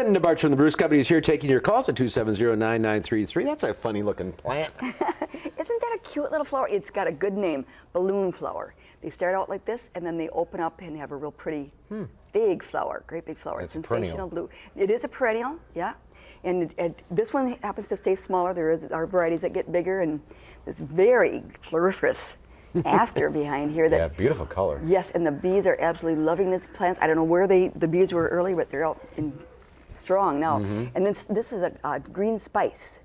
Clinton DeBarcz from the Bruce Company is here taking your calls at 270-9933. That's a funny looking plant. Isn't that a cute little flower? It's got a good name, balloon flower. They start out like this, and then they open up and have a real pretty big flower, great big flower. It's sensational blue. It is a perennial, yeah. And this one happens to stay smaller. There are varieties that get bigger, and this very floriferous aster behind here. Yeah, beautiful color. Yes, and the bees are absolutely loving these plants. I don't know where the bees were early, but they're out strong now. And this is a green spice.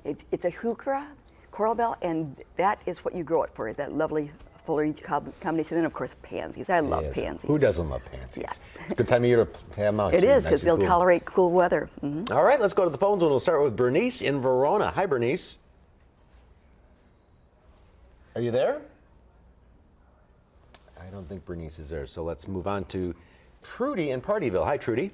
It's a heuchera, coral bell, and that is what you grow it for, that lovely foliage combination. And of course, pansies. I love pansies. Who doesn't love pansies? Yes. It's a good time of year to have them out. It is, because they'll tolerate cool weather. All right, let's go to the phones, and we'll start with Bernice in Verona. Hi, Bernice. Are you there? I don't think Bernice is there, so let's move on to Trudy in Partyville. Hi, Trudy.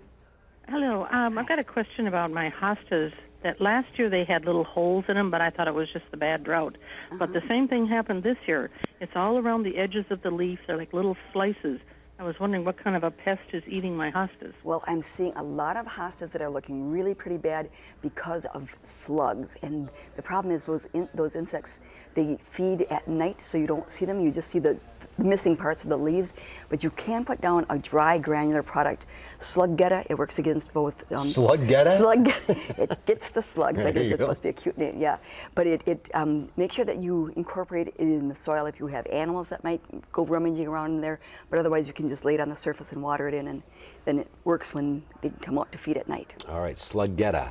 Hello. I've got a question about my hostas. That last year they had little holes in them, but I thought it was just the bad drought. But the same thing happened this year. It's all around the edges of the leaf. They're like little slices. I was wondering what kind of a pest is eating my hostas. Well, I'm seeing a lot of hostas that are looking really pretty bad because of slugs. And the problem is those insects, they feed at night, so you don't see them. You just see the missing parts of the leaves. But you can put down a dry granular product. Sluggetta, it works against both. Sluggetta? Sluggetta. It gets the slugs. I guess it's supposed to be a cute name, yeah. But it make sure that you incorporate it in the soil if you have animals that might go rummaging around in there. But otherwise, you can just lay it on the surface and water it in, and then it works when they come out to feed at night. All right, Sluggetta.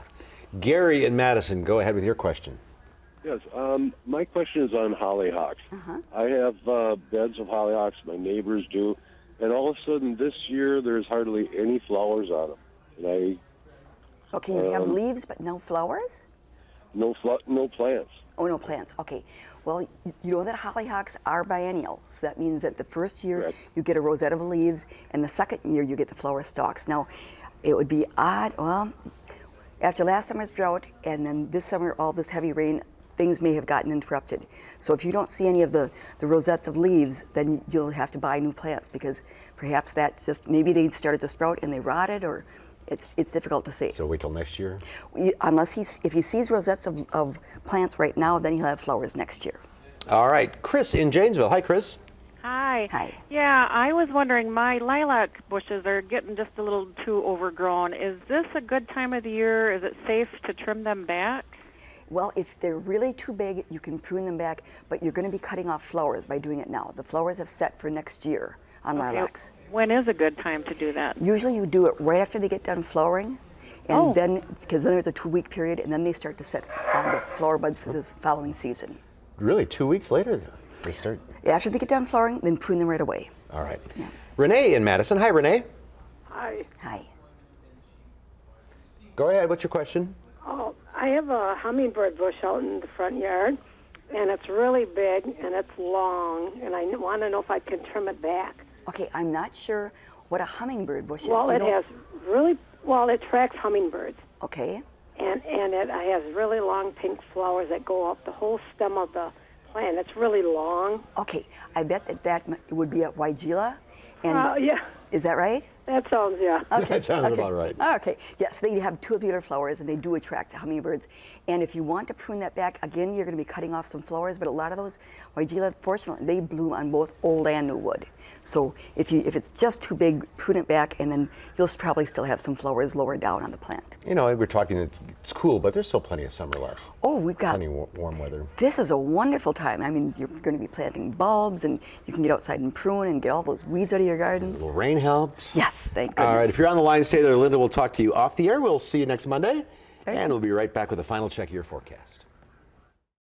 Gary in Madison, go ahead with your question. Yes, my question is on hollyhocks. I have beds of hollyhocks, my neighbors do, and all of a sudden this year there's hardly any flowers on them. And Okay, you have leaves but no flowers? no plants. Oh, no plants. Okay. Well, you know that hollyhocks are biennial, so that means that the first year Correct. you get a rosette of leaves, and the second year you get the flower stalks. Now, it would be odd, well, after last summer's drought and then this summer all this heavy rain, things may have gotten interrupted. So if you don't see any of the rosettes of leaves, then you'll have to buy new plants, because perhaps that just, maybe they started to sprout and they rotted, or it's difficult to say. So wait till next year? Unless if he sees rosettes of plants right now, then he'll have flowers next year. All right, Chris in Janesville. Hi, Chris. Hi. Hi. Yeah, I was wondering, my lilac bushes are getting just a little too overgrown. Is this a good time of the year? Is it safe to trim them back? Well, if they're really too big, you can prune them back, but you're going to be cutting off flowers by doing it now. The flowers have set for next year on lilacs. When is a good time to do that? Usually you do it right after they get done flowering, and then, because then there's a 2-week period, and then they start to set on the flower buds for the following season. Really, 2 weeks later they start? After they get done flowering, then prune them right away. All right. Yeah. Renee in Madison. Hi, Renee. Hi. Hi. Go ahead. What's your question? Oh, I have a hummingbird bush out in the front yard, and it's really big and it's long, and I want to know if I can trim it back. Okay, I'm not sure what a hummingbird bush is. Well, Do you it know? has really, well, it attracts hummingbirds, Okay. and it has really long pink flowers that go up the whole stem of the plant. It's really long. Okay, I bet that would be a Weigela. And Yeah, is that right? that sounds, yeah. Okay. That sounds about right. Okay. Yes, they have tubular flowers, and they do attract hummingbirds. And if you want to prune that back, again, you're going to be cutting off some flowers. But a lot of those Weigela, fortunately, they bloom on both old and new wood. So if it's just too big, prune it back, and then you'll probably still have some flowers lower down on the plant. You know, we're talking, it's cool, but there's still plenty of summer left. Oh, we've got. Plenty warm weather. This is a wonderful time. I mean, you're going to be planting bulbs, and you can get outside and prune and get all those weeds out of your garden. A little rain helped. Yes, thank goodness. All right, if you're on the line, stay there. Linda will talk to you off the air. We'll see you next Monday, Right. and we'll be right back with a final check of your forecast.